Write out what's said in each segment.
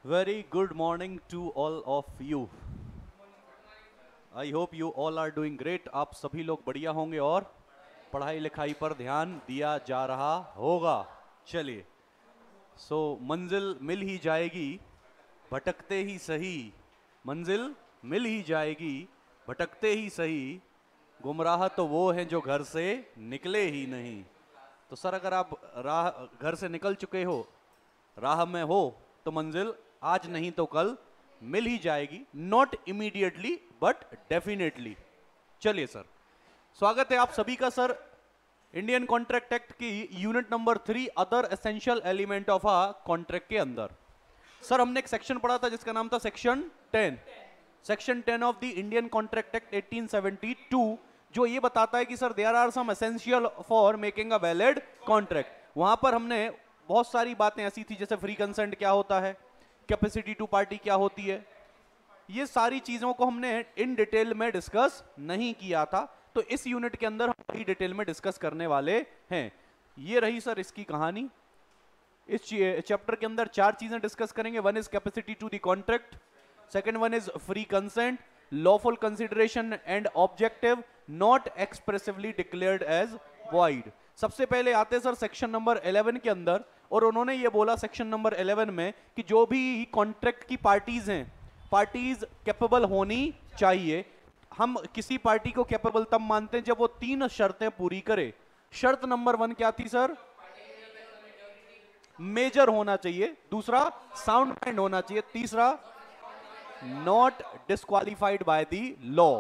Very good morning to all of you. I hope you all are doing great. आप सभी लोग बढ़िया होंगे और पढ़ाई लिखाई पर ध्यान दिया जा रहा होगा. चलिए, मंजिल मिल ही जाएगी भटकते ही सही. मंजिल मिल ही जाएगी भटकते ही सही. गुमराह तो वो हैं जो घर से निकले ही नहीं. तो सर, अगर आप घर से निकल चुके हो, राह में हो, तो मंजिल आज नहीं तो कल मिल ही जाएगी. Not immediately but definitely. चलिए सर, स्वागत है आप सभी का सर इंडियन कॉन्ट्रैक्ट एक्ट की unit number 3 other essential element of a contract के अंदर. सर, हमने एक सेक्शन पढ़ा था जिसका नाम था section 10. Section 10 of the Indian contract act 1872, जो ये बताता है कि sir there are some essential for making a valid contract. वहां पर हमने बहुत सारी बातें ऐसी थी जैसे फ्री कंसेंट क्या होता है, कैपेसिटी टू पार्टी क्या होती है. ये सारी चीजों को हमने इन डिटेल में डिस्कस नहीं किया था, तो इस यूनिट के अंदर हम ही डिटेल में डिस्कस करने वाले हैं. ये रही सर इसकी कहानी. इस चैप्टर के अंदर 4 चीजें डिस्कस करेंगे. One is capacity to the contract, second one is free consent, lawful consideration and objective not expressively declared as void. सबसे पहले आते सर सेक्शन नंबर 11 के अंदर, और उन्होंने ये बोला सेक्शन नंबर 11 में कि जो भी कॉन्ट्रैक्ट की पार्टीज हैं, पार्टीज कैपेबल होनी चाहिए. हम किसी पार्टी को कैपेबल तब मानते हैं जब वो 3 शर्तें पूरी करे. शर्त नंबर 1 क्या थी सर? मेजर होना चाहिए. दूसरा, साउंड माइंड होना चाहिए. तीसरा, not disqualified by the law,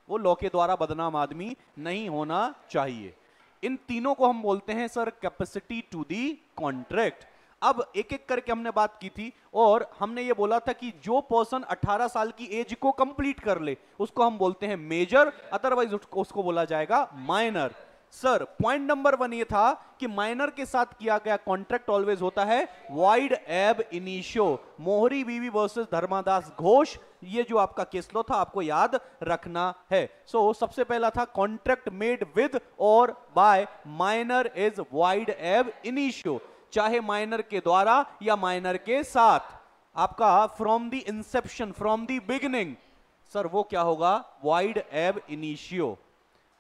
वो लॉ के द्वारा बदनाम आदमी नहीं होना चाहिए. इन तीनों को हम बोलते हैं sir capacity to the contract. अब एक एक करके हमने बात की थी और हमने ये बोला था कि जो पर्सन 18 साल की एज को कंप्लीट कर ले उसको हम बोलते हैं मेजर, अदरवाइज उसको बोला जाएगा माइनर. सर, पॉइंट नंबर 1 ये था कि माइनर के साथ किया गया कॉन्ट्रैक्ट ऑलवेज होता है वाइड एब इनिशियो. मोहरी बीवी वर्सेस धर्मादास घोष, ये जो आपका केस लॉ था आपको याद रखना है. सबसे पहला था कॉन्ट्रैक्ट मेड विद और by minor is void ab initio. चाहे माइनर के द्वारा या माइनर के साथ, आपका from the inception, from the beginning, sir वो क्या होगा? Wide ab initio.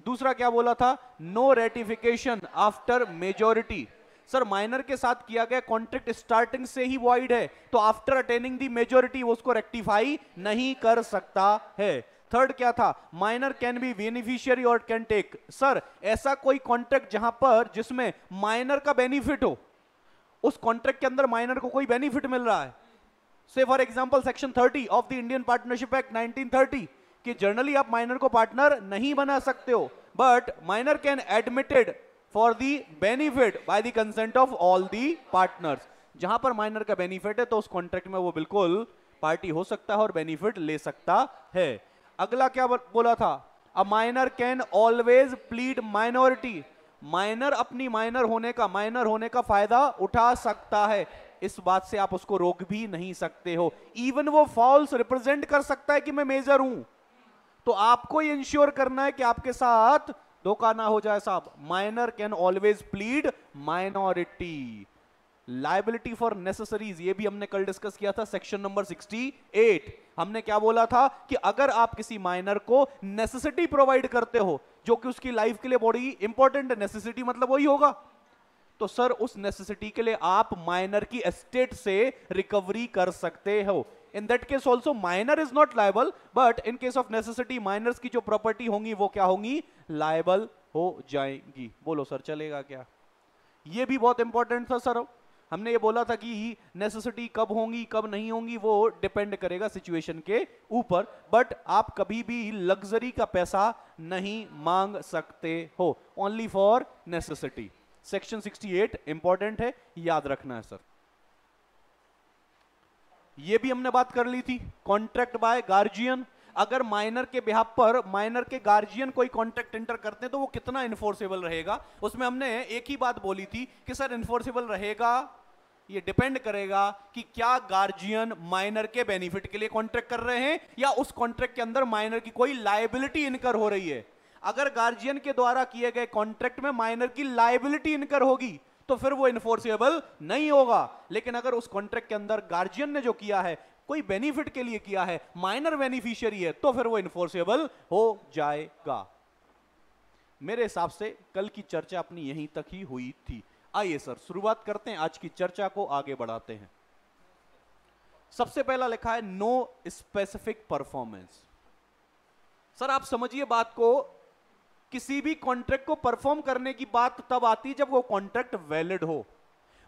दूसरा क्या बोला था? No ratification after majority. Sir, minor के साथ किया गया कॉन्ट्रैक्ट स्टार्टिंग से ही वॉइड है, तो आफ्टर अटेनिंग दी मेजोरिटी वो उसको रेक्टिफाई नहीं कर सकता है. थर्ड क्या था? माइनर कैन बी बेनिफिशियरी और कैन टेक. सर, ऐसा कोई कॉन्ट्रैक्ट जहां पर जिसमें माइनर का बेनिफिट हो, उस कॉन्ट्रैक्ट के अंदर माइनर को कोई बेनिफिट मिल रहा है. से for example section 30 of the Indian partnership act 1930 कि जनरली आप माइनर को पार्टनर नहीं बना सकते हो, but minor can admitted for the benefit by the consent of all the partners. जहां पर माइनर का बेनिफिट है तो उस कॉन्ट्रैक्ट में वो बिल्कुल पार्टी हो सकता है और बेनिफिट ले सकता है. अगला क्या बोला था? A minor can always plead minority. Minor अपनी माइनर होने का फायदा उठा सकता है. इस बात से आप उसको रोक भी नहीं सकते हो. इवन वो फॉल्स रिप्रेजेंट कर सकता है कि मैं मेजर हूं, तो आपको ये इंश्योर करना है कि आपके साथ धोखा ना हो जाए साहब. Minor can always plead minority. Liability for necessaries, ये भी हमने कल डिस्कस किया था सेक्शन नंबर 68. हमने क्या बोला था कि अगर आप किसी माइनर को नेसेसिटी प्रोवाइड करते हो जो कि उसकी लाइफ के लिए बड़ी इंपॉर्टेंट है, नेसेसिटी मतलब वही होगा, तो सर उस नेसेसिटी के लिए आप माइनर की एस्टेट से रिकवरी कर सकते हो. In that case also minor is not liable, but in case of necessity minors की जो प्रॉपर्टी होंगी वो क्या होंगी? लायबल हो जाएंगी. बोलो सर, चलेगा क्या? ये भी बहुत इंपॉर्टेंट था सर. हमने ये बोला था कि नेसेसिटी कब होंगी कब नहीं होंगी वो डिपेंड करेगा सिचुएशन के ऊपर, बट आप कभी भी लग्जरी का पैसा नहीं मांग सकते हो, only for necessity. Section 68 important है, याद रखना है सर. ये भी हमने बात कर ली थी. कॉन्ट्रैक्ट बाय गार्जियन, अगर माइनर के बिहाफ पर माइनर के गार्जियन कोई कॉन्ट्रैक्ट एंटर करते हैं तो वो कितना इन्फोर्सेबल रहेगा. उसमें हमने एक ही बात बोली थी कि सर इन्फोर्सेबल रहेगा, ये डिपेंड करेगा कि क्या गार्जियन माइनर के बेनिफिट के लिए कॉन्ट्रैक्ट कर रहे हैं या उस कॉन्ट्रैक्ट के अंदर माइनर की कोई लायबिलिटी इनकर हो रही है. अगर गार्जियन के द्वारा किए गए कॉन्ट्रैक्ट में माइनर की लायबिलिटी इनकर होगी तो फिर वो इन्फोर्सेबल नहीं होगा। लेकिन अगर उस कॉन्ट्रैक्ट के अंदर गार्जियन ने जो किया है कोई बेनिफिट के लिए किया है, माइनर बेनिफिशियरी है, तो फिर वो इन्फोर्सेबल हो जाएगा। मेरे हिसाब से कल की चर्चा अपनी यहीं तक ही हुई थी। आइए सर शुरुआत करते हैं, आज की चर्चा को आगे बढ़ाते हैं। सबसे पहला लिखा है नो स्पेसिफिक परफॉर्मेंस। सर आप समझिए बात को, किसी भी कॉन्ट्रैक्ट को परफॉर्म करने की बात तब आती है जब वो कॉन्ट्रैक्ट वैलिड हो।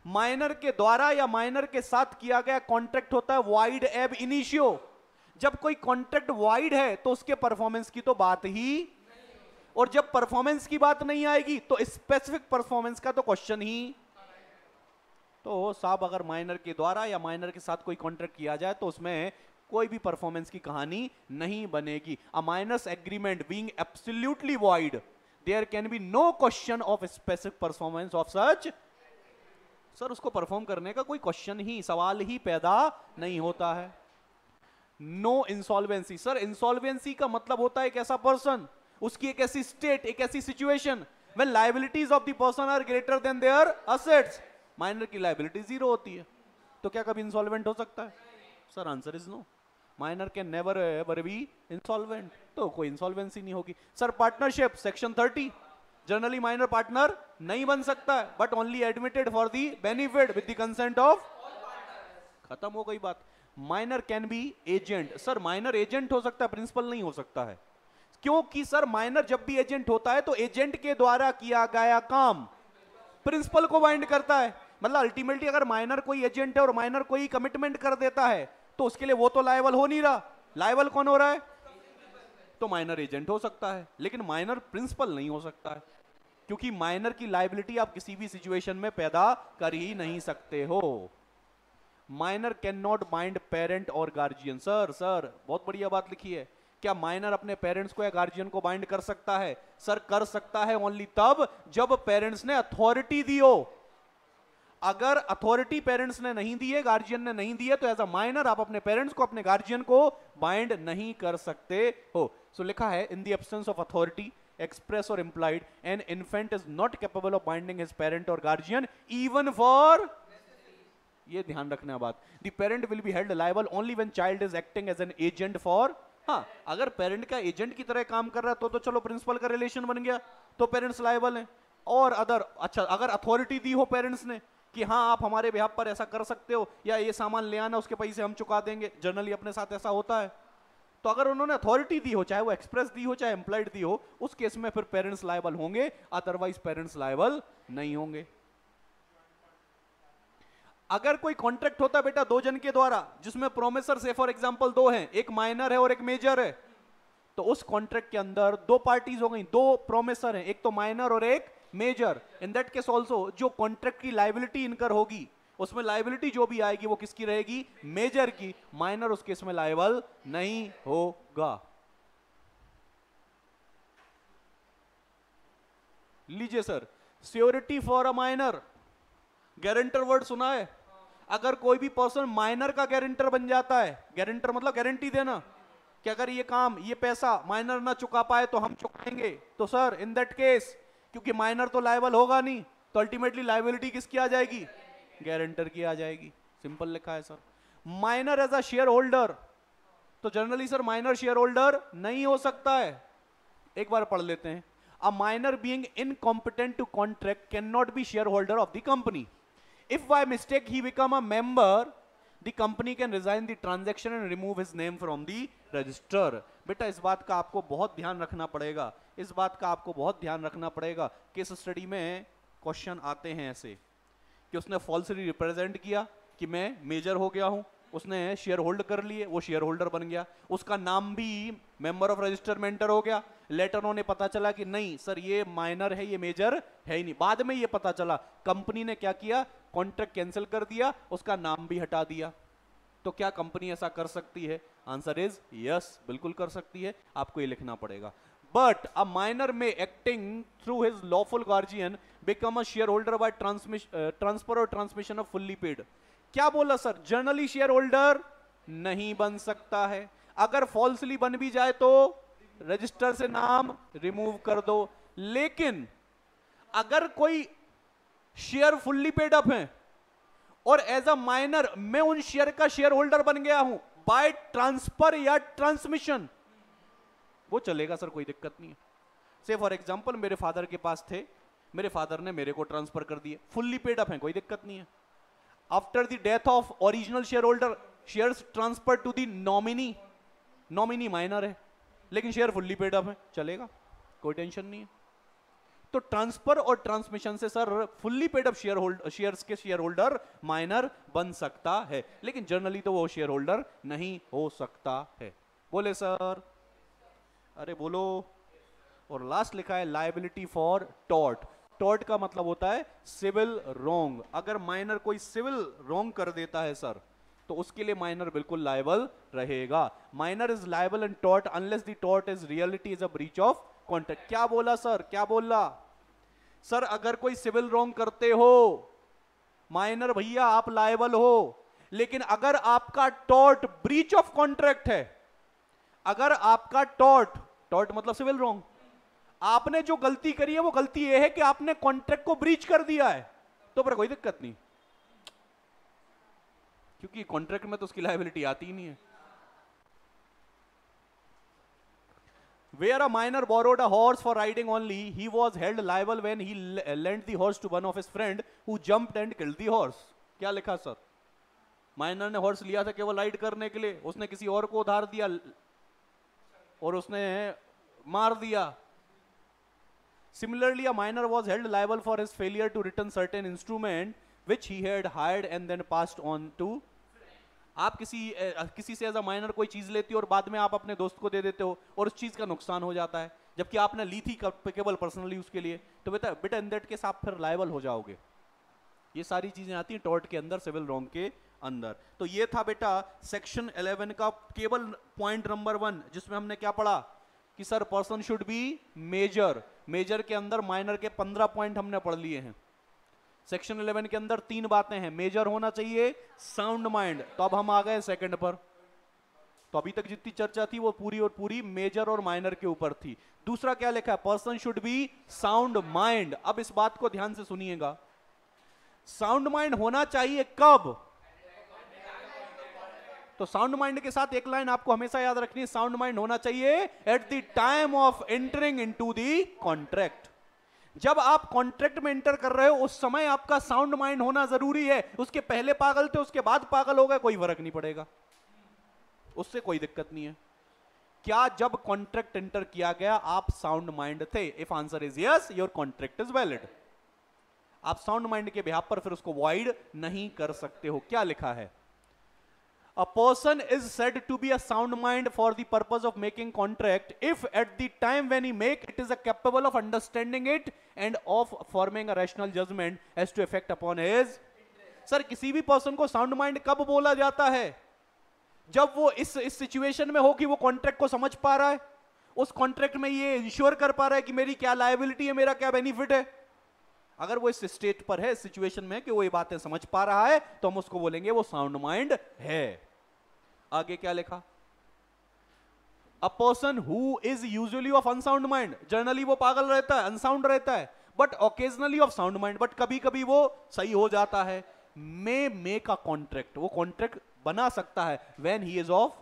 माइनर के द्वारा या माइनर के साथ किया गया कॉन्ट्रैक्ट होता है वाइड एब इनिशियो। जब कोई कॉन्ट्रैक्ट वाइड है तो उसके परफॉर्मेंस की तो बात ही, और जब परफॉर्मेंस की बात नहीं आएगी तो स्पेसिफिक परफॉर्मेंस का तो क्वेश्चन ही। तो साहब अगर माइनर के द्वारा या माइनर के साथ कोई कॉन्ट्रैक्ट किया जाए तो उसमें कोई भी परफॉर्मेंस की कहानी नहीं बनेगी। A minor's agreement being absolutely void, there can be no question of specific performance of such. Sir उसको परफॉर्म करने का कोई क्वेश्चन ही, सवाल ही पैदा नहीं होता है। No insolvency. सर इंसॉल्वेंसी का मतलब होता है एक ऐसा पर्सन, उसकी एक ऐसी स्टेट, एक ऐसी situation when liabilities of the person are greater than their assets. Minor की लायबिलिटी जीरो होती है, तो क्या कभी इंसॉल्वेंट हो सकता है? Sir answer is no. Minor can never ever be insolvent, तो कोई इंसॉल्वेंसी नहीं होगी। Sir partnership section 30, generally minor partner नहीं बन सकता है, but only admitted for the benefit with the consent of. खत्म हो गई बात। Minor can be agent. Sir minor agent हो सकता है, प्रिंसिपल नहीं हो सकता है। क्योंकि सर माइनर जब भी एजेंट होता है तो एजेंट के द्वारा किया गया काम प्रिंसिपल को बाइंड करता है। मतलब अल्टीमेटली अगर माइनर कोई एजेंट है और माइनर कोई कमिटमेंट कर देता है तो उसके लिए वो तो लायबल हो नहीं रहा, लायबल कौन हो रहा है? तो माइनर एजेंट हो सकता है, लेकिन माइनर प्रिंसिपल नहीं हो सकता है, क्योंकि माइनर की लायबिलिटी आप किसी भी सिचुएशन में पैदा कर ही नहीं सकते हो। Minor can not bind parent और गार्जियन। सर बहुत बढ़िया बात लिखी है। क्या माइनर अपने पेरेंट्स को या गार्जियन को बाइंड कर सकता है? सर कर सकता है ओनली तब जब पेरेंट्स ने अथॉरिटी दी हो। अगर अथॉरिटी पेरेंट्स ने नहीं दी है, गार्जियन ने नहीं दी है, तो एज अ माइनर आप अपने पेरेंट्स को, अपने गार्जियन को बाइंड नहीं कर सकते हो। सो लिखा है in the absence of authority express or implied, an infant is not capable of binding his parent or guardian even for, ये ध्यान रखना बात, the parent will be held liable only when child is acting as an agent for। हाँ अगर parent का agent की तरह काम कर रहा है तो चलो प्रिंसिपल का रिलेशन बन गया, तो पेरेंट्स लायबल हैं। और अच्छा अगर अथॉरिटी दी हो पेरेंट्स ने कि हाँ आप हमारे बिहाफ पर ऐसा कर सकते हो, या ये सामान ले आना उसके पैसे हम चुका देंगे, जनरली अपने साथ ऐसा होता है, तो अगर उन्होंने अथॉरिटी दी हो, चाहे वो एक्सप्रेस दी हो चाहे एम्प्लॉयड दी हो, उस केस में फिर पेरेंट्स लायबल होंगे, अदरवाइज पेरेंट्स लायबल नहीं होंगे। अगर कोई कॉन्ट्रैक्ट होता है बेटा दो जन के द्वारा जिसमें प्रोमिसर से फॉर एग्जांपल दो हैं, एक माइनर है और एक मेजर है, तो उस कॉन्ट्रैक्ट के अंदर दो पार्टीज हो गई, दो प्रोमिसर हैं, एक तो माइनर और एक major. In that case also जो कॉन्ट्रैक्ट की लायबिलिटी इनकर होगी उसमें लायबिलिटी जो भी आएगी वो किसकी रहेगी? मेजर की। माइनर उस केस में लायबल नहीं होगा। लीजिए sir, surety for a minor, guarantor word सुना है? अगर कोई भी पर्सन माइनर का गारंटर बन जाता है, गारंटर मतलब गारंटी देना कि अगर ये काम ये पैसा माइनर ना चुका पाए तो हम चुकाएंगे, तो सर इन दैट केस क्योंकि माइनर तो लायबल होगा नहीं, तो अल्टीमेटली लायबिलिटी किसकी आ जाएगी? गारंटर की आ जाएगी। सिंपल लिखा है sir. Minor as a shareholder, तो generally sir minor shareholder नहीं हो सकता है। एक बार पढ़ लेते हैं। A minor being incompetent to contract can not be shareholder of the company. If by mistake he become a member, the company can resign the transaction and remove his name from the register. बेटा इस बात का आपको बहुत ध्यान रखना पड़ेगा, इस बात का आपको बहुत ध्यान रखना पड़ेगा। केस स्टडी में क्वेश्चन आते हैं ऐसे कि उसने फॉल्सली रिप्रेजेंट किया कि मैं मेजर हो गया हूं, उसने शेयर होल्ड कर लिए, वो शेयर होल्डर बन गया, उसका नाम भी मेंबर ऑफ रजिस्टर में एंटर हो गया। लेटर ऑन पता चला कि नहीं सर ये माइनर है, ये मेजर है ही नहीं। बाद में ये पता चला, कंपनी ने क्या किया? कॉन्ट्रैक्ट कैंसिल कर दिया, उसका नाम भी हटा दिया। तो क्या कंपनी ऐसा कर सकती है? आंसर इज यस, बिल्कुल कर सकती है। आपको ये लिखना पड़ेगा। But a minor may acting through his lawful guardian become a shareholder by transfer or transmission of fully paid। क्या बोला सर? जनरली शेयर होल्डर नहीं बन सकता है। अगर फॉल्सली बन भी जाए तो रजिस्टर से नाम रिमूव कर दो। लेकिन अगर कोई शेयर फुल्ली पेड अप हैं और एज अ माइनर मैं उन शेयर का शेयर होल्डर बन गया हूं बाय ट्रांसफर या ट्रांसमिशन, वो चलेगा सर, कोई दिक्कत नहीं है। से फॉर एग्जांपल मेरे फादर के पास थे, मेरे फादर ने मेरे को ट्रांसफर कर दिए, फुल्ली पेड अप हैं, कोई दिक्कत नहीं है। After the death of original shareholder shares transfer to the nominee, nominee minor है लेकिन शेयर फुल्ली पेड अप है, चलेगा, कोई टेंशन नहीं है। तो ट्रांसफर और ट्रांसमिशन से sir fully paid up shares के शेयर होल्डर माइनर बन सकता है, लेकिन जनरली तो वो शेयर होल्डर नहीं हो सकता है। बोले सर, अरे बोलो। और लास्ट लिखा है लायबिलिटी फॉर टॉर्ट। टॉर्ट का मतलब होता है सिविल रॉन्ग। अगर माइनर कोई सिविल रॉन्ग कर देता है सर तो उसके लिए माइनर बिल्कुल लायबल रहेगा। Minor is liable in tort unless the tort is reality is a breach of contract. क्या बोला सर, क्या बोला सर? अगर कोई सिविल रॉन्ग करते हो माइनर भैया आप लायबल हो, लेकिन अगर आपका टॉर्ट ब्रीच ऑफ कॉन्ट्रैक्ट है, अगर आपका टॉर्ट मतलब सिविल रॉन्ग, आपने जो गलती करी है वो गलती ये है कि आपने कॉन्ट्रैक्ट को ब्रीच कर दिया है, तो पर कोई दिक्कत नहीं, क्योंकि कॉन्ट्रैक्ट में तो उसकी लायबिलिटी आती ही नहीं है। Where a minor borrowed a horse for riding only, he was held liable when he lent the horse to one of his friend who jumped and killed the horse. क्या लिखा sir? Minor ने horse लिया था केवल ride करने के लिए, उसने किसी और को उधार दिया और उसने मार दिया। Similarly, a minor was held liable for his failure to return certain instrument which he had hired and then passed on to। आप किसी से एज अ माइनर कोई चीज लेते हो और बाद में आप अपने दोस्त को दे देते हो और उस चीज का नुकसान हो जाता है, जबकि आपने ली थी केवल पर्सनल यूज के लिए, तो बेटा इन दैट केस आप फिर लायबल हो जाओगे। ये सारी चीजें आती हैं टॉर्ट के अंदर, सिविल रॉन्ग के अंदर। तो ये था बेटा सेक्शन 11 का केवल पॉइंट नंबर 1, जिसमें हमने क्या पढ़ा कि sir person should be major. Major के अंदर माइनर के 15 पॉइंट हमने पढ़ लिए हैं। सेक्शन 11 के अंदर 3 बातें हैं, मेजर होना चाहिए, साउंड माइंड। तो अब हम आ गए सेकंड पर। तो अभी तक जितनी चर्चा थी वो पूरी और पूरी मेजर और माइनर के ऊपर थी। दूसरा क्या लिखा है? Person should B sound mind. अब इस बात को ध्यान से सुनिएगा, साउंड माइंड होना चाहिए कब? तो साउंड माइंड के साथ एक लाइन आपको हमेशा याद रखनी है, साउंड माइंड होना चाहिए at the time of entering into the contract. जब आप कॉन्ट्रैक्ट में एंटर कर रहे हो उस समय आपका साउंड माइंड होना जरूरी है। उसके पहले पागल थे, उसके बाद पागल हो गए, कोई फर्क नहीं पड़ेगा, उससे कोई दिक्कत नहीं है। क्या जब कॉन्ट्रैक्ट एंटर किया गया आप साउंड माइंड थे? If answer is yes, your contract is valid. आप साउंड माइंड के बिहाफ पर फिर उसको वॉइड नहीं कर सकते हो। क्या लिखा है? A person is said to be a sound mind for the purpose of making contract if at the time when he make it is a capable of understanding it and of forming a rational judgment as to effect upon his। Sir किसी भी person को sound mind कब बोला जाता है? जब वो इस सिचुएशन में हो कि वो कॉन्ट्रैक्ट को समझ पा रहा है, उस कॉन्ट्रैक्ट में ये इंश्योर कर पा रहा है कि मेरी क्या लायबिलिटी है, मेरा क्या बेनिफिट है। अगर वो इस स्टेट पर है, सिचुएशन में कि वो ये बातें समझ पा रहा है, तो हम उसको बोलेंगे वो साउंड माइंड है। आगे क्या लिखा? A person who is usually of unsound mind, generally वो पागल रहता है, अनसाउंड रहता है, but occasionally of sound mind, but कभी कभी वो सही हो जाता है। मे मेक अ कॉन्ट्रैक्ट, वो कॉन्ट्रैक्ट बना सकता है व्हेन ही इज ऑफ।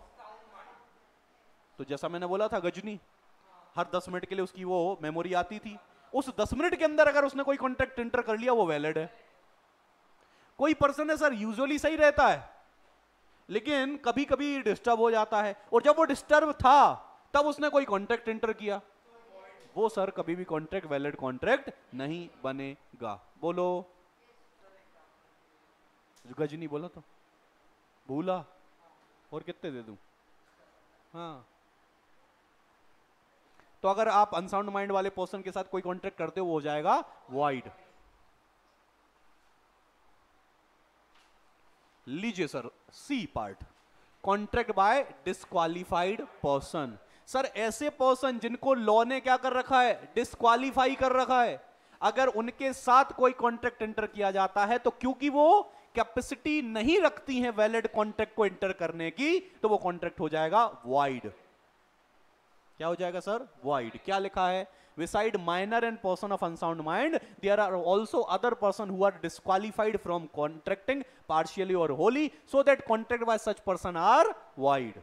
तो जैसा मैंने बोला था गजनी हर 10 मिनट के लिए उसकी वो मेमोरी आती थी, उस 10 मिनट के अंदर अगर उसने कोई कॉन्ट्रैक्ट एंटर कर लिया वो वैलिड है। कोई पर्सन है सर यूजुअली सही रहता है लेकिन कभी कभी डिस्टर्ब हो जाता है, और जब वो डिस्टर्ब था तब उसने कोई कॉन्ट्रैक्ट एंटर किया, वो सर कभी भी कॉन्ट्रैक्ट वैलिड कॉन्ट्रैक्ट नहीं बनेगा। बोलो, गजनी बोला तो भूला, और कितने दे दूं? हाँ, तो अगर आप अनसाउंड माइंड वाले पर्सन के साथ कोई कॉन्ट्रैक्ट करते हो वो हो जाएगा वॉइड। लीजिए sir C part, contract by disqualified person. Sir ऐसे पर्सन जिनको लॉ ने क्या कर रखा है? डिस्क्वालीफाई कर रखा है। अगर उनके साथ कोई कॉन्ट्रैक्ट एंटर किया जाता है तो क्योंकि वो कैपेसिटी नहीं रखती हैं वैलिड कॉन्ट्रैक्ट को एंटर करने की, तो वो कॉन्ट्रैक्ट हो जाएगा वॉइड। क्या हो जाएगा सर? वॉइड। क्या लिखा है? Beside minor and person of unsound mind, there are also other person who are disqualified from contracting partially or wholly, so that contract by such person are void.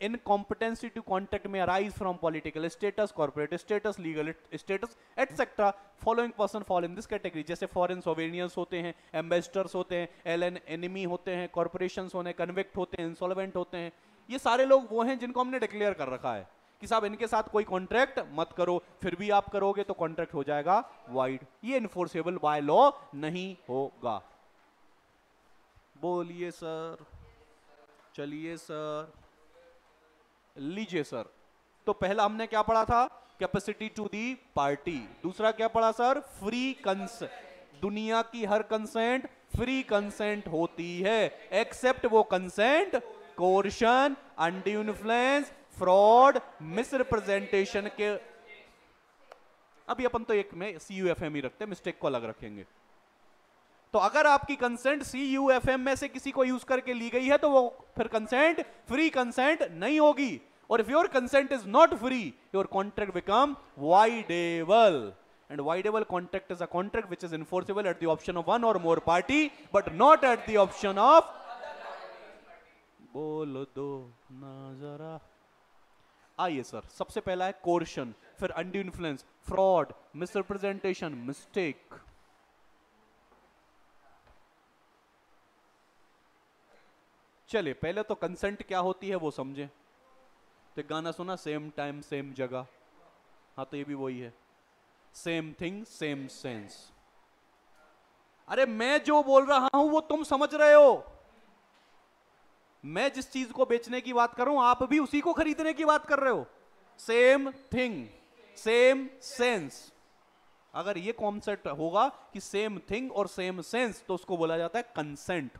Incompetency to contract may arise from political status, corporate status, legal status, etc. Following person fall in this category. जैसे foreign sovereigns होते हैं, ambassadors होते हैं, alien enemy होते हैं, corporations होते हैं, convict होते हैं, insolvent होते हैं. ये सारे लोग वो हैं जिनको हमने डिक्लेयर कर रखा है कि साहब इनके साथ कोई कॉन्ट्रैक्ट मत करो, फिर भी आप करोगे तो कॉन्ट्रैक्ट हो जाएगा वाइड. ये इन्फोर्सेबल बाय लॉ नहीं होगा. बोलिए सर. चलिए सर. लीजिए सर. तो पहला हमने क्या पढ़ा था? Capacity to the party. दूसरा क्या पढ़ा सर? Free consent. दुनिया की हर कंसेंट फ्री कंसेंट होती है, एक्सेप्ट वो consent coercion, undue influence, fraud, misrepresentation के. अभी अपन तो एक में CUFM ही रखते हैं, मिस्टेक को अलग रखेंगे. तो अगर आपकी कंसेंट CUFM में से किसी को यूज करके ली गई है तो वो फिर कंसेंट फ्री कंसेंट नहीं होगी. और if your consent is not free, your contract become voidable. And voidable contract is a contract which is enforceable at the option of one or more party, but not at the option of. बोलो दो ना जरा. आइए sir. सबसे पहला है coercion, फिर undue influence, fraud, misrepresentation, mistake. चलिए पहले तो कंसेंट क्या होती है वो समझे. तो गाना सुना, सेम टाइम सेम जगह. हाँ तो ये भी वही है. Same thing same sense. अरे मैं जो बोल रहा हूं वो तुम समझ रहे हो. मैं जिस चीज को बेचने की बात कर रहा हूं आप भी उसी को खरीदने की बात कर रहे हो. Same thing same sense. अगर ये कॉन्सेप्ट होगा कि सेम थिंग और सेम सेंस, तो उसको बोला जाता है कंसेंट.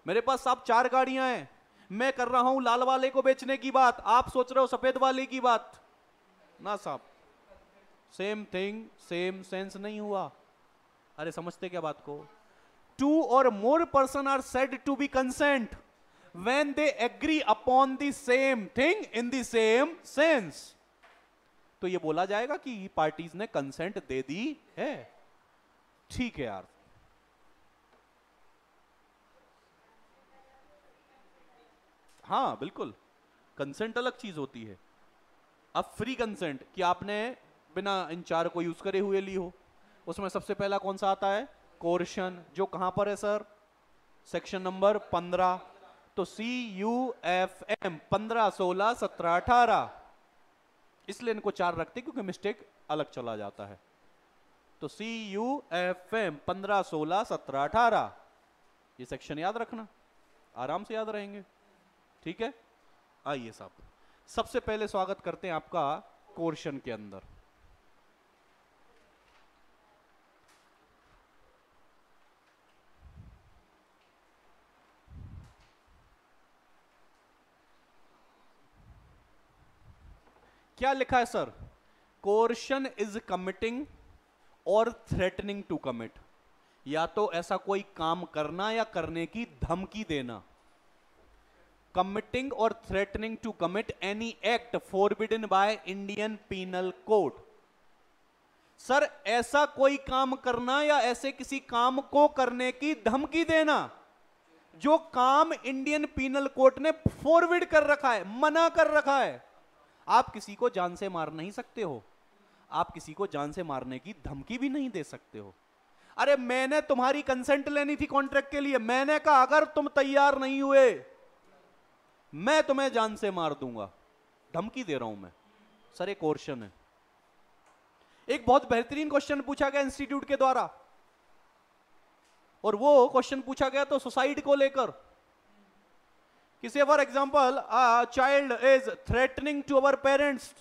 मेरे पास आप 4 गाड़ियां हैं, मैं कर रहा हूं लाल वाले को बेचने की बात, आप सोच रहे हो सफेद वाले की बात. ना साहब, सेम थिंग सेम सेंस नहीं हुआ. अरे समझते क्या बात को? 2 or more person are said to be consent when they agree upon the same thing in the same sense. तो ये बोला जाएगा कि पार्टीज ने कंसेंट दे दी है. ठीक है यार. हाँ बिल्कुल, कंसेंट अलग चीज होती है. अब फ्री कंसेंट कि आपने बिना इन 4 को यूज करे हुए ली हो, उसमें सबसे पहला कौन सा आता है? कोर्शन. जो कहां पर है सर? Section number 15. तो CUFM 15, 16, 17, 18. इसलिए इनको 4 रखते क्योंकि मिस्टेक अलग चला जाता है. तो CUFM 15, 16, 17, 18 ये सेक्शन याद रखना, आराम से याद रहेंगे. ठीक है. आइए साहब, सबसे पहले स्वागत करते हैं आपका कोर्शन के अंदर. क्या लिखा है सर? कोर्शन इज कमिटिंग और थ्रेटनिंग टू कमिट. या तो ऐसा कोई काम करना या करने की धमकी देना. कमिटिंग और threatening to commit any act forbidden by Indian penal code. Sir ऐसा कोई काम करना या ऐसे किसी काम को करने की धमकी देना जो काम इंडियन पीनल कोड ने फॉरबिड कर रखा है, मना कर रखा है. आप किसी को जान से मार नहीं सकते हो, आप किसी को जान से मारने की धमकी भी नहीं दे सकते हो. अरे मैंने तुम्हारी कंसेंट लेनी थी कॉन्ट्रैक्ट के लिए, मैंने कहा अगर तुम तैयार नहीं हुए मैं तुम्हें जान से मार दूंगा. धमकी दे रहा हूं मैं. सर एक कोर्शन है. एक बहुत बेहतरीन क्वेश्चन पूछा गया इंस्टीट्यूट के द्वारा, और वो क्वेश्चन पूछा गया तो सुसाइड को लेकर. किसी for example child is threatening to our parents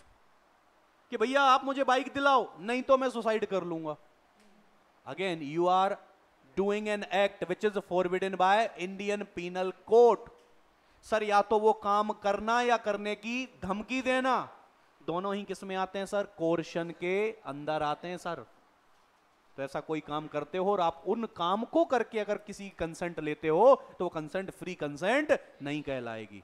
कि भैया आप मुझे बाइक दिलाओ नहीं तो मैं सुसाइड कर लूंगा. Again you are doing an act which is forbidden by Indian penal code. Sir या तो वो काम करना या करने की धमकी देना, दोनों ही किस में आते हैं सर? कोर्शन के अंदर आते हैं सर. तो ऐसा कोई काम करते हो और आप उन काम को करके अगर किसी कंसेंट लेते हो तो वो कंसेंट फ्री कंसेंट नहीं कहलाएगी.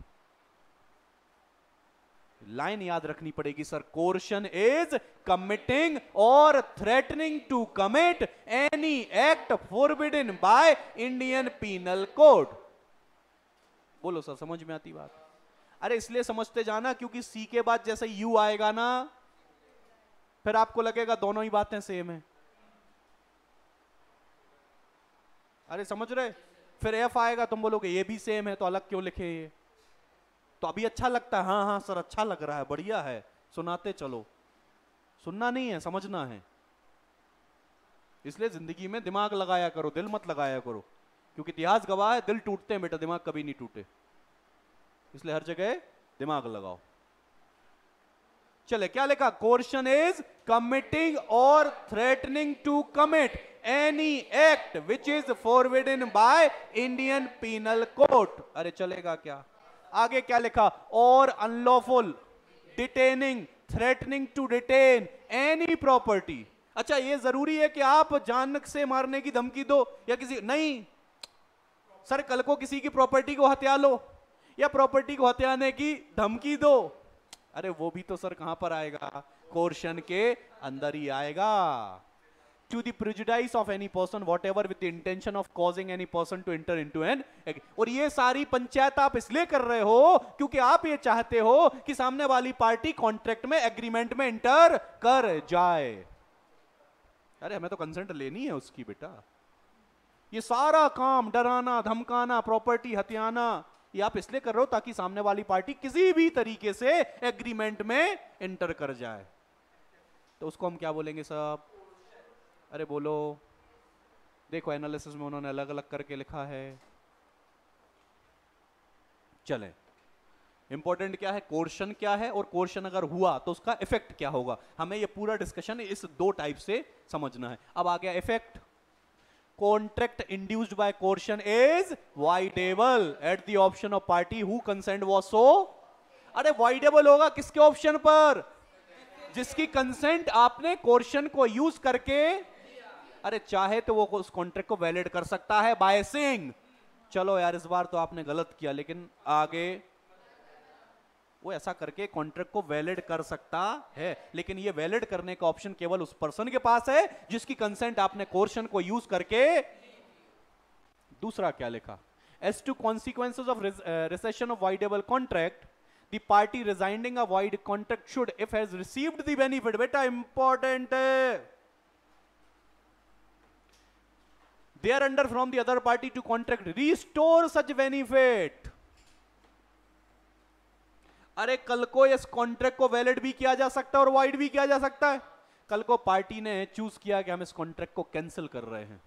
लाइन याद रखनी पड़ेगी सर, कोर्शन इज कमिटिंग और threatening to commit any act forbidden by Indian penal code. बोलो सर, समझ में आती बात? अरे इसलिए समझते जाना क्योंकि सी के बाद जैसे यू आएगा ना, फिर आपको लगेगा दोनों ही बातें सेम है। अरे समझ रहे? फिर एफ आएगा, तुम बोलोगे ये भी सेम है तो अलग क्यों लिखे ये? तो अभी अच्छा लगता है, हाँ हाँ सर अच्छा लग रहा है, बढ़िया है, सुनाते चलो। सुनना नहीं है, समझना है। इसलिए जिंदगी में दिमाग लगाया करो, दिल मत लगाया करो, क्योंकि इतिहास गवाह है दिल टूटते हैं बेटा, दिमाग कभी नहीं टूटे। इसलिए हर जगह दिमाग लगाओ। चले, क्या लिखा? कोर्शन इज कमिटिंग और threatening to commit any act which is forbidden by Indian penal code. अरे चलेगा क्या? आगे क्या लिखा? और unlawful detaining threatening to detain any property. अच्छा, ये जरूरी है कि आप जान से मारने की धमकी दो या किसी? नहीं सर, कल को किसी की प्रॉपर्टी को हत्या लो या प्रॉपर्टी को हत्याने की धमकी दो, अरे वो भी तो सर कहां पर आएगा? कोर्शन के अंदर ही आएगा। To the prejudice of any person whatever with the intention of causing any person to enter into an। और ये सारी पंचायत आप इसलिए कर रहे हो क्योंकि आप ये चाहते हो कि सामने वाली पार्टी कॉन्ट्रैक्ट में, एग्रीमेंट में एंटर कर जाए। अरे हमें तो कंसेंट लेनी है उसकी बेटा। ये सारा काम डराना धमकाना प्रॉपर्टी हथियाना ये आप इसलिए कर रहे हो ताकि सामने वाली पार्टी किसी भी तरीके से एग्रीमेंट में एंटर कर जाए। तो उसको हम क्या बोलेंगे साहब? अरे बोलो, देखो एनालिसिस में उन्होंने अलग अलग करके लिखा है। चले, इंपॉर्टेंट क्या है, कोर्शन क्या है, और कोर्शन अगर हुआ तो उसका इफेक्ट क्या होगा। हमें ये पूरा डिस्कशन इस दो टाइप से समझना है। अब आ गया effect. Contract induced by coercion is voidable at the option of party who consent was सो। अरे वाइडेबल होगा किसके ऑप्शन पर? जिसकी कंसेंट आपने कोर्शन को यूज करके, अरे चाहे तो वो उस कॉन्ट्रैक्ट को वैलिड कर सकता है बाय सेइंग, चलो यार इस बार तो आपने गलत किया, लेकिन आगे वो ऐसा करके कॉन्ट्रैक्ट को वैलिड कर सकता है। लेकिन ये वैलिड करने का ऑप्शन केवल उस पर्सन के पास है जिसकी कंसेंट आपने कोर्शन को यूज करके। दूसरा क्या लिखा? As to consequences of rescission of voidable contract, the party rescinding a void contract should if has received the benefit. बेटा इंपॉर्टेंट है। Thereunder from the other party to contract restore such benefit. अरे कल को इस contract को valid भी किया जा सकता है और वाइड भी किया जा सकता है। कल को पार्टी ने चूज किया कि हम इस कॉन्ट्रैक्ट को कैंसिल कर रहे हैं,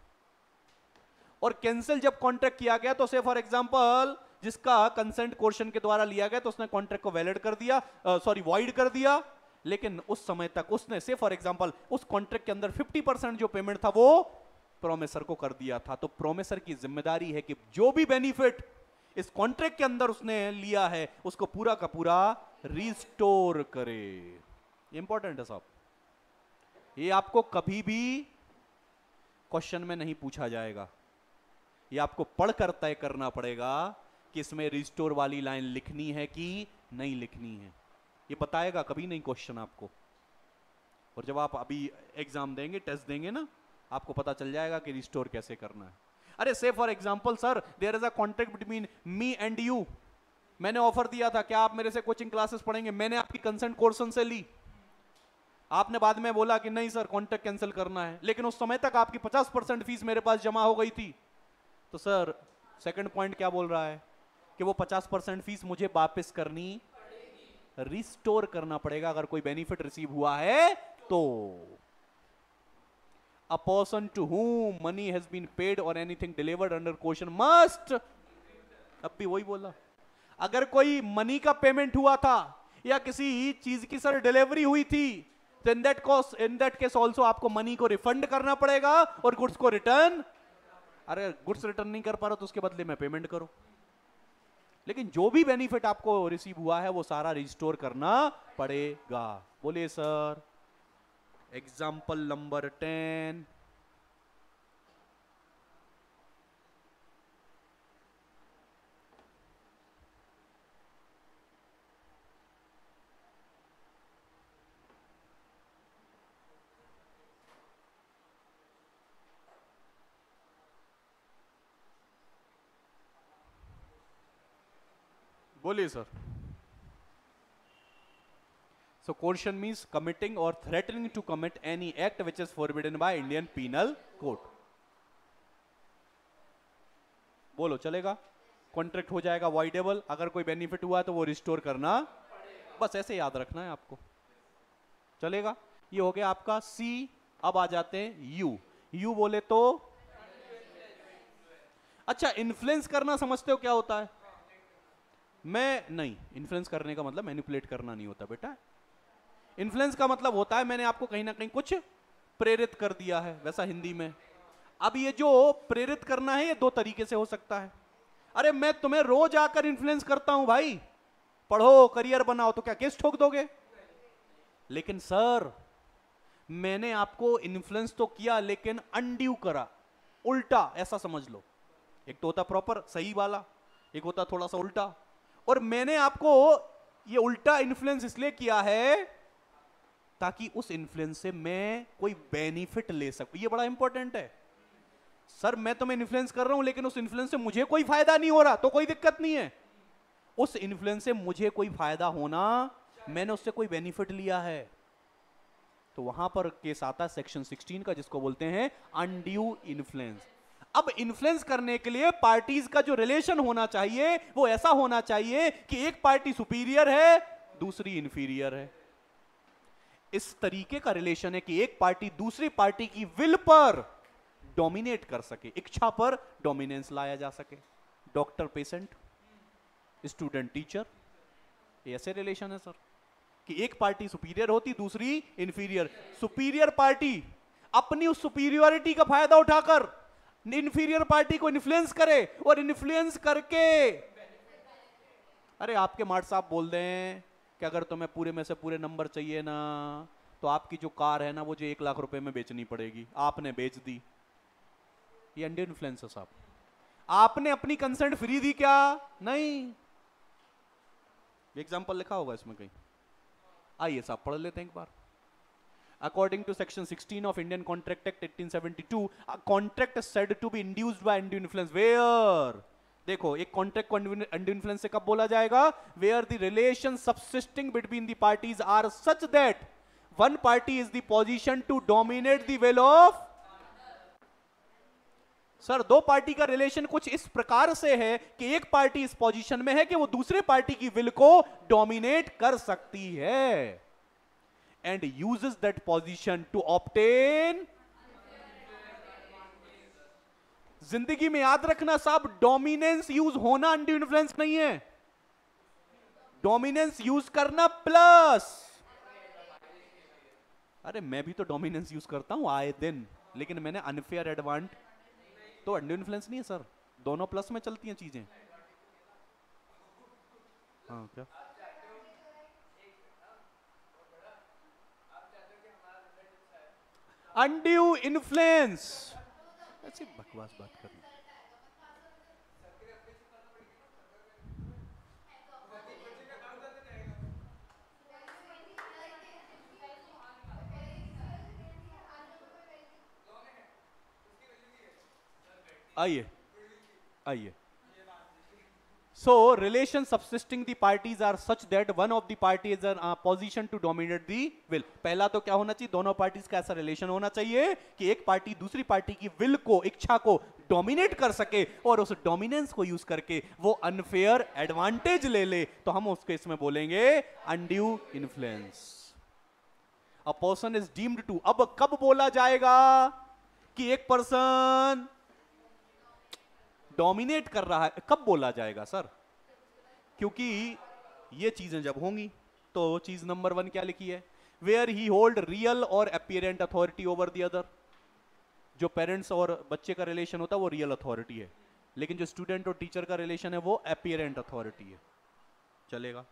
और कैंसिल जब कॉन्ट्रैक्ट किया गया तो से फॉर एग्जांपल जिसका कंसेंट कोर्शन के द्वारा लिया गया तो उसने कॉन्ट्रैक्ट को वैलिड कर दिया, सॉरी वाइड कर दिया, लेकिन उस समय तक उसने से फॉर एग्जांपल उस कॉन्ट्रैक्ट के अंदर 50% जो पेमेंट था वो प्रोमिसर को कर दिया था। तो प्रोमिसर की जिम्मेदारी है कि जो भी बेनिफिट इस कॉन्ट्रैक्ट के अंदर उसने लिया है उसको पूरा का पूरा रिस्टोर करे। इंपॉर्टेंट है साहब, ये आपको कभी भी क्वेश्चन में नहीं पूछा जाएगा, ये आपको पढ़कर तय करना पड़ेगा कि इसमें रिस्टोर वाली लाइन लिखनी है कि नहीं लिखनी है। ये बताएगा कभी नहीं क्वेश्चन आपको। और जब आप अभी एग्जाम देंगे, टेस्ट देंगे ना, आपको पता चल जाएगा कि रिस्टोर कैसे करना है। अरे से for example sir there is a contract between me and you, मैंने ऑफर दिया था क्या आप मेरे से कोचिंग क्लासेस पढ़ेंगे, मैंने आपकी कंसेंट कोर्सन से ली, आपने बाद में बोला कि नहीं सर कॉन्ट्रैक्ट कैंसिल करना है, लेकिन उस समय तक आपकी 50% फीस मेरे पास जमा हो गई थी। तो सर सेकंड पॉइंट क्या बोल रहा है कि वो 50% फीस मुझे वापस करनी, रिस्टोर करना पड़ेगा अगर कोई बेनिफिट रिसीव हुआ है तो। A person to whom money has been paid or anything delivered under caution must, अब भी वही बोला, अगर कोई मनी का पेमेंट हुआ था या किसी चीज की सर डिलीवरी हुई थी तो इन दैट केस ऑल्सो आपको मनी को रिफंड करना पड़ेगा और गुड्स को रिटर्न। अरे गुड्स रिटर्न नहीं कर पा रहा तो उसके बदले में पेमेंट करो, लेकिन जो भी बेनिफिट आपको रिसीव हुआ है वो सारा रिस्टोर करना पड़ेगा। बोलिए सर। एग्जाम्पल नंबर 10, बोलिए sir. So coercion means committing or threatening to commit any act which is forbidden by Indian Penal Code. बोलो चलेगा? कॉन्ट्रैक्ट हो जाएगा वॉइडेबल, अगर कोई बेनिफिट हुआ तो वो रिस्टोर करना, बस ऐसे याद रखना है आपको, चलेगा? ये हो गया आपका सी। अब आ जाते हैं यू। यू बोले तो अच्छा, इन्फ्लुएंस करना समझते हो क्या होता है? मैं नहीं, इन्फ्लुएंस करने का मतलब मैनिपुलेट करना नहीं होता बेटा। इन्फ्लुएंस का मतलब होता है मैंने आपको कहीं ना कहीं कुछ प्रेरित कर दिया है, वैसा हिंदी में। अब ये जो प्रेरित करना है ये दो तरीके से हो सकता है। अरे मैं तुम्हें रोज आकर इन्फ्लुएंस करता हूं भाई, पढ़ो करियर बनाओ, तो क्या केस ठोक दोगे? लेकिन सर मैंने आपको इन्फ्लुएंस तो किया लेकिन अनड्यू करा, उल्टा, ऐसा समझ लो। एक तो होता प्रॉपर सही वाला, एक होता थोड़ा सा उल्टा। और मैंने आपको ये उल्टा इन्फ्लुएंस इसलिए किया है ताकि उस इन्फ्लुएंस से मैं कोई बेनिफिट ले सकूं। ये बड़ा इंपॉर्टेंट है। सर मैं तुम्हें इन्फ्लुएंस कर रहा हूं लेकिन उस इन्फ्लुएंस से मुझे कोई फायदा नहीं हो रहा, तो कोई दिक्कत नहीं है। उस इन्फ्लुएंस से मुझे कोई फायदा होना, मैंने उससे कोई बेनिफिट लिया है, तो वहां पर केस आता है सेक्शन 16 का, जिसको बोलते हैं अनड्यू इन्फ्लुएंस। अब इन्फ्लुएंस करने के लिए पार्टीज का जो रिलेशन होना चाहिए वो ऐसा होना चाहिए कि एक पार्टी सुपीरियर है, दूसरी इंफीरियर है। इस तरीके का रिलेशन है कि एक पार्टी दूसरी पार्टी की विल पर डोमिनेट कर सके, इच्छा पर डोमिनेंस लाया जा सके। डॉक्टर पेशेंट, स्टूडेंट टीचर, ऐसे रिलेशन है सर कि एक पार्टी सुपीरियर होती, दूसरी इंफीरियर। सुपीरियर पार्टी अपनी उस सुपीरियरिटी का फायदा उठाकर इंफीरियर पार्टी को इन्फ्लुएंस करे, और इन्फ्लुएंस करके, अरे आपके मार्ट साहब बोल दें कि अगर तुम्हें पूरे में से पूरे नंबर चाहिए ना, तो आपकी जो कार है ना वो जो 1 लाख रुपए में बेचनी पड़ेगी, आपने बेच दी। ये अंडर इन्फ्लुएंस है साहब। आपने अपनी कंसेंट फ्री दी क्या? नहीं। एग्जाम्पल लिखा होगा इसमें कहीं, आइए साहब पढ़ लेते हैं एक बार। According to section 16 of Indian Contract Act 1872, a contract is said to be induced by undue influence where, देखो एक कॉन्ट्रैक्ट को undue influence से कब बोला जाएगा? Where the relations subsisting between the parties are such that one party is the position to dominate the will of, sir दो party का relation कुछ इस प्रकार से है कि एक पार्टी इस पोजीशन में है कि वो दूसरे पार्टी की विल को डोमिनेट कर सकती है, and uses that position to obtain, जिंदगी में याद रखना साहब, डोमिनेंस यूज होना अनड्यू इन्फ्लुएंस नहीं है, डोमिनेंस यूज करना प्लस। अरे मैं भी तो डोमिनेंस यूज करता हूं आए दिन, लेकिन मैंने अनफेयर एडवांटेज, तो अनड्यू इन्फ्लुएंस नहीं है सर, दोनों प्लस में चलती हैं चीजें। हाँ क्या? अनड्यू इन्फ्लुएंस, ऐसी बकवास बात करनी। आइए आइए। So relation subsisting the parties are such that one of the party is in a position to dominate the will. पहला तो क्या होना चाहिए? दोनों पार्टीज का ऐसा रिलेशन होना चाहिए कि एक पार्टी दूसरी पार्टी की विल को, इच्छा को डोमिनेट कर सके, और उस डोमिनेंस को यूज करके वो अनफेयर एडवांटेज ले ले, तो हम उसके इसमें बोलेंगे undue influence. A person is deemed to, अब कब बोला जाएगा कि एक पर्सन डोमिनेट कर रहा है? कब बोला जाएगा सर? क्योंकि ये चीजें जब होंगी, तो चीज नंबर 1 क्या लिखी है? वेयर ही होल्ड रियल और अपीयरेंट अथॉरिटी ओवर द अदर। जो पेरेंट्स और बच्चे का रिलेशन होता है वो रियल अथॉरिटी है, लेकिन जो स्टूडेंट और टीचर का रिलेशन है वो अपीयरेंट अथॉरिटी है, चलेगा?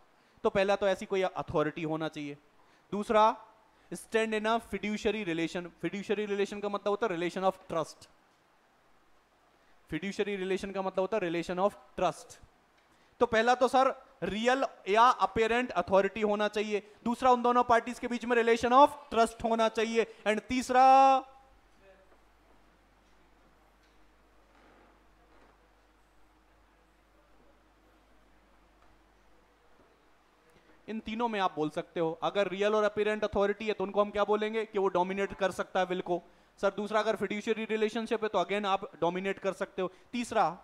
तो पहला तो ऐसी कोई अथॉरिटी होना चाहिए। दूसरा, stand in a fiduciary relation. Fiduciary relation का मतलब होता है relation of trust. Fiduciary relation का मतलब होता है रिलेशन ऑफ ट्रस्ट। तो पहला तो सर रियल या अपीयरेंट अथॉरिटी होना चाहिए, दूसरा उन दोनों पार्टीज के बीच में रिलेशन ऑफ ट्रस्ट होना चाहिए, एंड तीसरा इन तीनों में आप बोल सकते हो। अगर रियल और अपीरेंट अथॉरिटी है तो उनको हम क्या बोलेंगे कि वो डोमिनेट कर सकता है विल को। सर दूसरा अगर फिड्यूशियरी रिलेशनशिप है तो अगेन आप डोमिनेट कर सकते हो। तीसरा,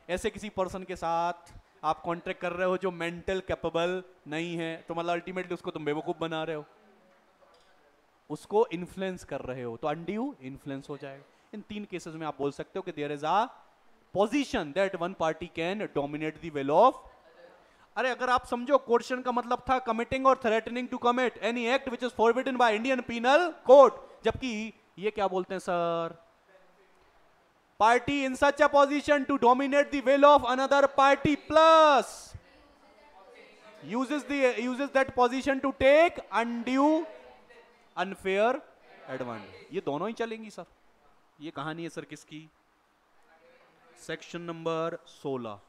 ऐसे किसी पर्सन के साथ आप कॉन्ट्रैक्ट कर रहे हो जो मेंटल कैपेबल नहीं है, तो मतलब अल्टीमेटली उसको तुम बेवकूफ बना रहे हो, उसको इन्फ्लुएंस कर रहे हो, तो अनड्यू इन्फ्लुएंस हो जाएगा। इन तीन केसेस में आप बोल सकते हो कि there is a position that one party can dominate the will of. अरे अगर आप समझो क्वेश्चन का मतलब था कमिटिंग और threatening to commit any act which is forbidden by Indian penal code, जबकि ये क्या बोलते हैं sir, party in such a position to dominate the will of another party plus uses that position to take undue unfair advantage। ये दोनों ही चलेंगी sir. ये कहानी है सर किसकी, सेक्शन नंबर 16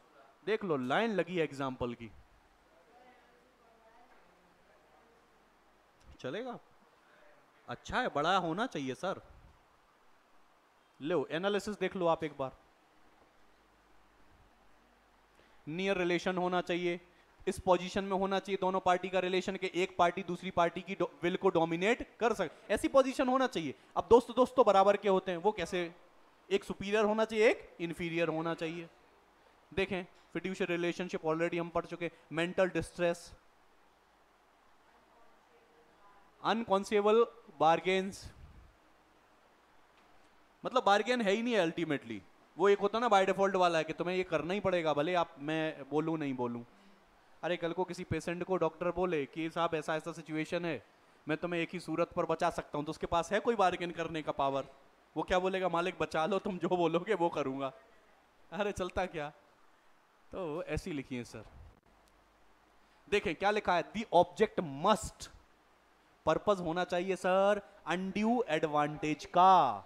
देख लो, लाइन लगी है एग्जाम्पल की, चलेगा। अच्छा है, बड़ा होना चाहिए सर। लो एनालिसिस देख लो आप एक बार। नियर रिलेशन होना चाहिए, इस पोजीशन में होना चाहिए दोनों पार्टी का रिलेशन के एक पार्टी दूसरी पार्टी की विल को डोमिनेट कर सके, ऐसी पोजीशन होना चाहिए। अब दोस्त तो बराबर के होते हैं, वो कैसे, एक सुपीरियर होना चाहिए एक इंफीरियर होना चाहिए। देखें फिड्यूशियल रिलेशनशिप ऑलरेडी हम पढ़ चुके, मेंटल डिस्ट्रेस, अनकॉन्सिएबल बार्गेन्स, मतलब बार्गेन है ही नहीं है अल्टीमेटली, वो एक होता ना बाय डिफॉल्ट वाला है कि तुम्हें ये करना ही पड़ेगा भले आप मैं बोलूं नहीं बोलूं। अरे कल को किसी पेशेंट को डॉक्टर बोले कि साहब ऐसा ऐसा सिचुएशन है, मैं तुम्हें एक ही सूरत पर बचा सकता हूं, तो उसके पास है कोई बार्गेन करने का पावर? वो क्या बोलेगा, मालिक बचा लो, तुम जो बोलोगे वो करूंगा। अरे चलता क्या। तो ऐसी लिखी है सर। देखें क्या लिखा है, दी ऑब्जेक्ट मस्ट, पर्पस होना चाहिए सर अनड्यू एडवांटेज का।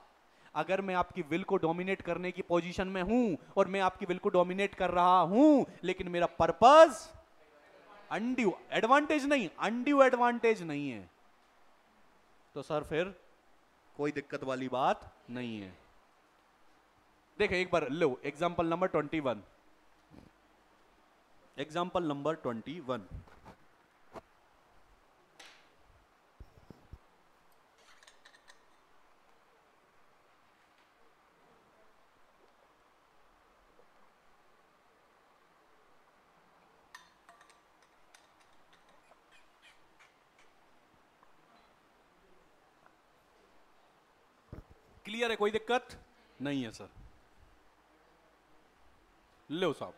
अगर मैं आपकी विल को डोमिनेट करने की पोजीशन में हूं और मैं आपकी विल को डोमिनेट कर रहा हूं, लेकिन मेरा पर्पस अनड्यू एडवांटेज नहीं, अनड्यू एडवांटेज नहीं है, तो सर फिर कोई दिक्कत वाली बात नहीं है। देखें एक बार लो example number 21, example number 21। Clear है, कोई दिक्कत नहीं है सर। लो साहब,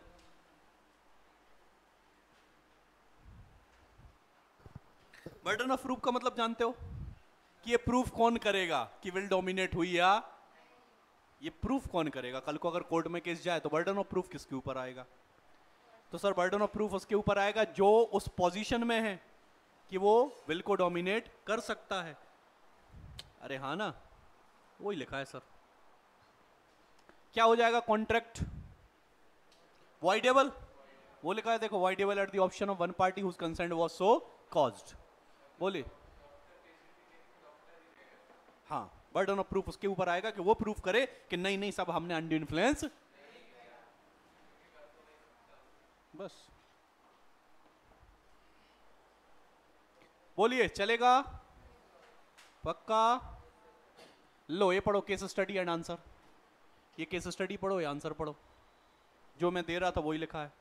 बर्डन ऑफ प्रूफ का मतलब जानते हो कि ये प्रूफ कौन करेगा कि विल डोमिनेट हुई, या ये प्रूफ कौन करेगा? कल को अगर कोर्ट में केस जाए तो बर्डन ऑफ प्रूफ किसके ऊपर आएगा? तो सर बर्डन ऑफ प्रूफ उसके ऊपर आएगा जो उस पोजीशन में है कि वो विल को डोमिनेट कर सकता है। अरे हाँ ना, वही लिखा है सर। क्या हो जाएगा, कॉन्ट्रैक्ट वॉइडेबल, वो लिखा है देखो, voidable at the option of one party whose consent was so caused. बोले हाँ, बर्डन ऑफ प्रूफ उसके ऊपर आएगा कि वो प्रूफ करे कि नहीं नहीं सब हमने अनड्यू इन्फ्लुएंस, बस। बोलिए चलेगा, पक्का? लो ये पढ़ो, केस स्टडी एंड आंसर। ये केस स्टडी पढ़ो या आंसर पढ़ो, जो मैं दे रहा था वही लिखा है।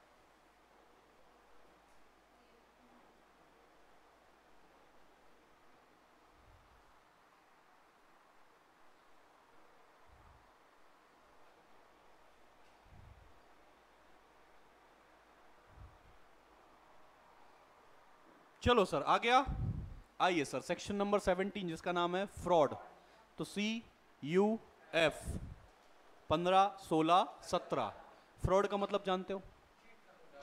चलो सर आ गया। आइए सर सेक्शन नंबर 17 जिसका नाम है फ्रॉड। तो CUF 15, 16, 17। फ्रॉड का मतलब जानते हो,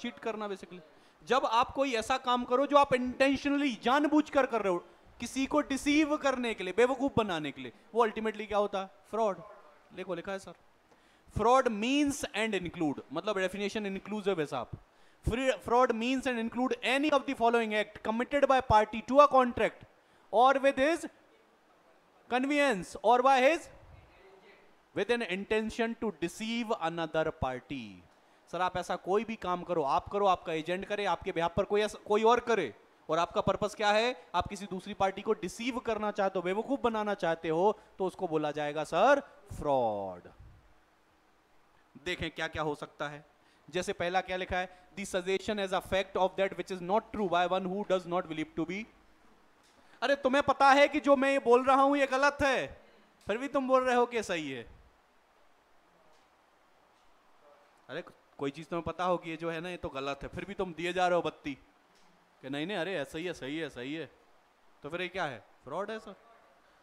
चीट करना बेसिकली। जब आप कोई ऐसा काम करो जो आप इंटेंशनली जानबूझकर कर रहे हो, किसी को डिसीव करने के लिए, बेवकूफ बनाने के लिए, वो अल्टीमेटली क्या होता है, फ्रॉड। देखो लिखा है sir, fraud means and include, मतलब डेफिनेशन इंक्लूसिव है साहब। Fraud means and include any of the following act committed by party to a contract or with his convenience or by his with an intention to deceive another party। Sir आप ऐसा कोई भी काम करो, आपका agent करे, आपके behalf पर कोई और करे, और आपका पर्पस क्या है, आप किसी दूसरी पार्टी को डिसीव करना चाहते हो, बेवकूफ बनाना चाहते हो, तो उसको बोला जाएगा सर फ्रॉड। देखें क्या क्या हो सकता है। जैसे पहला क्या लिखा है, the suggestion as a fact of that which is not true by one who does not believe to be. अरे तुम्हें पता है कि जो मैं ये बोल रहा हूं ये गलत है, फिर भी तुम बोल रहे हो कि सही है। अरे कोई चीज तुम्हें पता हो कि ये जो है ना ये तो गलत है, फिर भी तुम दिए जा रहे हो बत्ती कि नहीं नहीं अरे ऐसा ही है, सही है सही है, तो फिर ये क्या है, फ्रॉड है सर।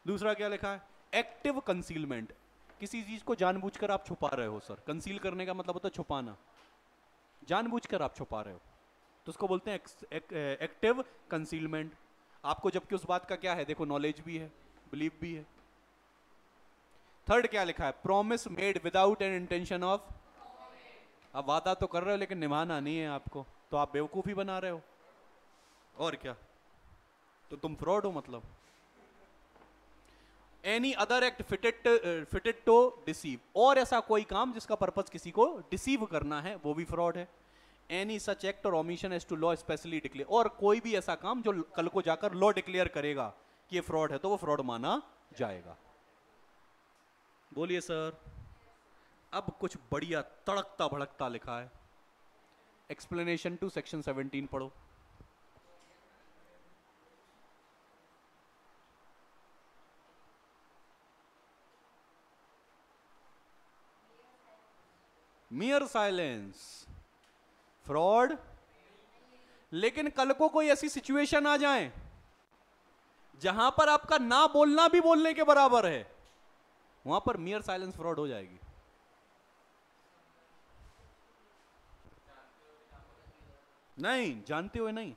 दूसरा क्या लिखा है, एक्टिव कंसीलमेंट, किसी चीज को जानबूझकर आप छुपा रहे हो सर। कंसील करने का मतलब होता है छुपाना, जानबूझकर आप छुपा रहे हो, तो उसको बोलते हैं एक्टिव कंसीलमेंट। आपको जबकि उस बात का क्या है, देखो नॉलेज भी है, बिलीव भी है। थर्ड क्या लिखा है, promise made without an intention of, आप वादा तो कर रहे हो लेकिन निभाना नहीं है आपको, तो आप बेवकूफी बना रहे हो, और क्या, तो तुम फ्रॉड हो मतलब। Any other act fitted to deceive, और ऐसा कोई काम जिसका पर्पस किसी को डिसीव करना है, वो भी फ्रॉड है। एनी सच एक्ट और omission as to law specially declare, और कोई भी ऐसा काम जो कल को जाकर लॉ डिक्लेयर करेगा कि ये फ्रॉड है, तो वो फ्रॉड माना जाएगा। बोलिए सर। अब कुछ बढ़िया तड़कता भड़कता लिखा है, एक्सप्लेनेशन टू सेक्शन 17 पढ़ो। मियर साइलेंस फ्रॉड, लेकिन कल को कोई ऐसी सिचुएशन आ जाए जहां पर आपका ना बोलना भी बोलने के बराबर है, वहां पर मियर साइलेंस फ्रॉड हो जाएगी। नहीं जानते हुए नहीं,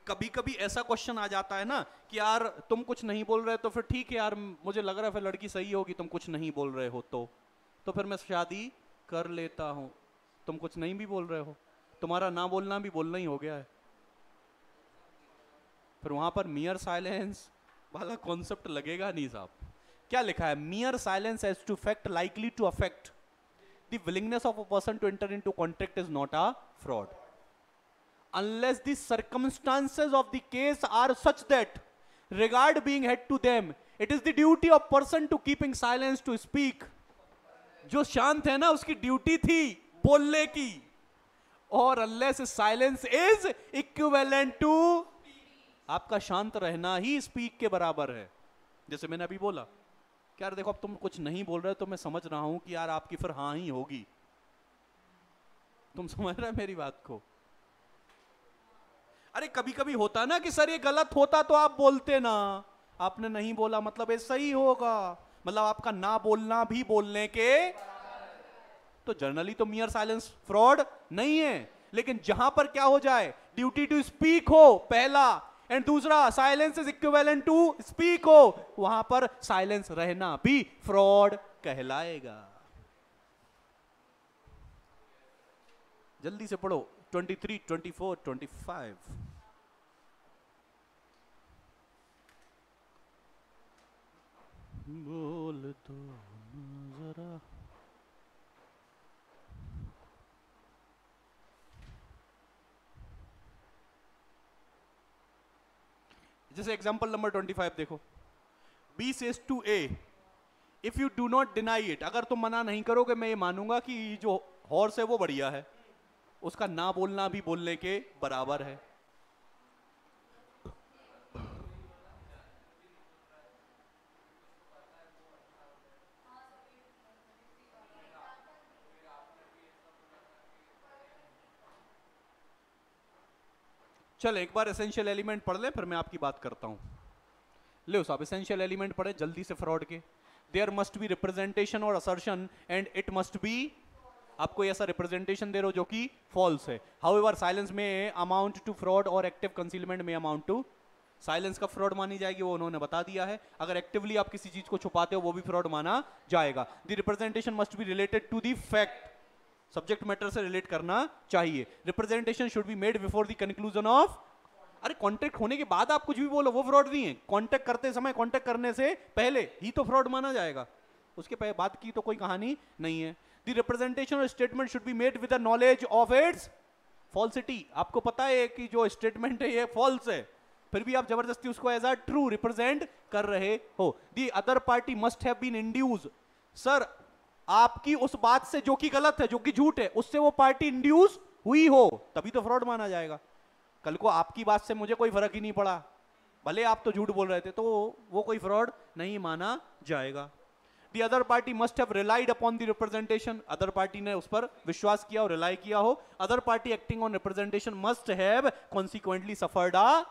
कभी कभी ऐसा क्वेश्चन आ जाता है ना कि यार तुम कुछ नहीं बोल रहे, तो फिर ठीक है यार मुझे लग रहा है फिर लड़की सही होगी, तुम कुछ नहीं बोल रहे हो तो फिर मैं शादी कर लेता हूं। तुम कुछ नहीं भी बोल रहे हो, तुम्हारा ना बोलना भी बोलना ही हो गया है, फिर वहां पर मियर साइलेंस वाला कॉन्सेप्ट लगेगा नहीं साहब। क्या लिखा है, mere silence as to fact likely to affect the willingness of a person to enter into contract is not a fraud unless the circumstances of the case are such that regard being had to them it is the duty of person to keeping silence to speak। जो शांत है ना उसकी duty थी बोलने की, और unless silence is equivalent to, आपका शांत रहना ही स्पीक के बराबर है। जैसे मैंने अभी बोला कि यार देखो अब तुम कुछ नहीं बोल रहे तो मैं समझ रहा हूं कि यार आपकी फिर हाँ ही होगी, तुम समझ रहे मेरी बात को। अरे कभी कभी होता ना कि सर ये गलत होता तो आप बोलते ना, आपने नहीं बोला मतलब ये सही होगा, मतलब आपका ना बोलना भी बोलने के, तो जनरली तो मियर साइलेंस फ्रॉड नहीं है। लेकिन जहां पर क्या हो जाए, ड्यूटी टू स्पीक हो पहला, एंड दूसरा silence is equivalent to speak हो, वहां पर साइलेंस रहना भी फ्रॉड कहलाएगा। जल्दी से पढ़ो 23, 24, 25। बोल तो जरा, जैसे एग्जांपल नंबर 25 देखो, B says to A if you do not deny it, अगर तुम मना नहीं करोगे मैं ये मानूंगा कि जो हॉर्स है वो बढ़िया है, उसका ना बोलना भी बोलने के बराबर है। चल एक बार एसेंशियल एलिमेंट पढ़ ले, फिर मैं आपकी बात करता हूं। ले साहब एसेंशियल एलिमेंट पढ़े जल्दी से फ्रॉड के। देयर मस्ट बी रिप्रेजेंटेशन और assertion and it must be, आपको ऐसा रिप्रेजेंटेशन दे रहे हो जो कि फॉल्स है। हाउएवर साइलेंस में अमाउंट टू फ्रॉड और एक्टिव कंसीलमेंट में अमाउंट टू, साइलेंस का फ्रॉड मानी जाएगी वो उन्होंने बता दिया है। अगर एक्टिवली आप किसी चीज को छुपाते हो वो भी फ्रॉड माना जाएगा। The representation must be related to the fact, subject matter से रिलेट करना चाहिए। Representation should be made before the conclusion of, अरे कॉन्टेक्ट होने के बाद आप कुछ भी बोलो वो फ्रॉड नहीं है, कॉन्टेक्ट करते समय, कॉन्टेक्ट करने से पहले ही तो फ्रॉड माना जाएगा, उसके बाद की तो कोई कहानी नहीं है। द रिप्रेजेंटेशन और statement should be made with the knowledge of its falsity. आपको पता है कि जो स्टेटमेंट है ये फॉल्स है, फिर भी आप जबरदस्ती उसको एज अ ट्रू रिप्रेजेंट कर रहे हो। The other party must have been induced. Sir आपकी उस बात से जो कि गलत है, जो कि झूठ है, उससे वो पार्टी इंड्यूस हुई हो तभी तो फ्रॉड माना जाएगा। कल को आपकी बात से मुझे कोई फर्क ही नहीं पड़ा, भले आप तो झूठ बोल रहे थे, तो वो कोई फ्रॉड नहीं माना जाएगा। The other party must have relied upon the representation. Other party ने उस पर विश्वास किया और रिलाई किया हो। Other party acting on representation must have consequently suffered a,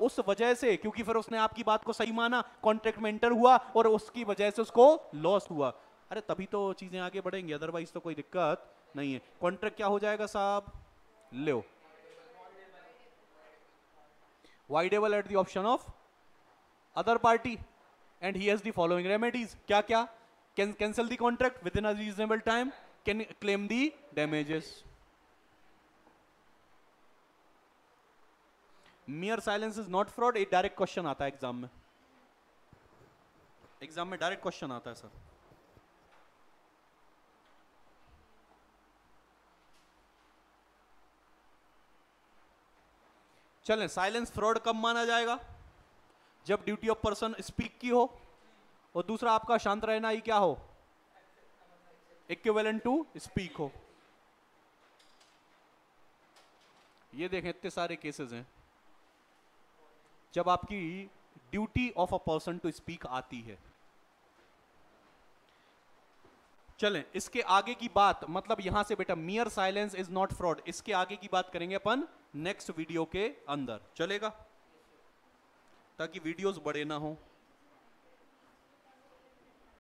उस वजह से, क्योंकि फिर उसने आपकी बात को सही माना, कॉन्ट्रैक्ट में एंटर हुआ और उसकी वजह से उसको लॉस हुआ। अरे तभी तो चीजें आगे बढ़ेंगी, अदरवाइज तो कोई दिक्कत नहीं है। कॉन्ट्रैक्ट क्या हो जाएगा साहब, लो voidable at the option of other party and he has the following remedies. क्या क्या? Can cancel the contract within a reasonable time, can claim the damages. Mere silence is not fraud. एक direct question आता है exam में, direct question आता है sir. चलें, silence fraud कब माना जाएगा? जब ड्यूटी ऑफ पर्सन स्पीक की हो और दूसरा आपका शांत रहना ही क्या हो, इक्विवेलेंट टू स्पीक हो। ये देखें इतने सारे केसेस हैं जब आपकी duty of a person to speak आती है। चलें, इसके आगे की बात, मतलब यहां से बेटा मियर साइलेंस इज नॉट फ्रॉड, इसके आगे की बात करेंगे अपन नेक्स्ट वीडियो के अंदर, चलेगा? ताकि वीडियोस बड़े ना हो।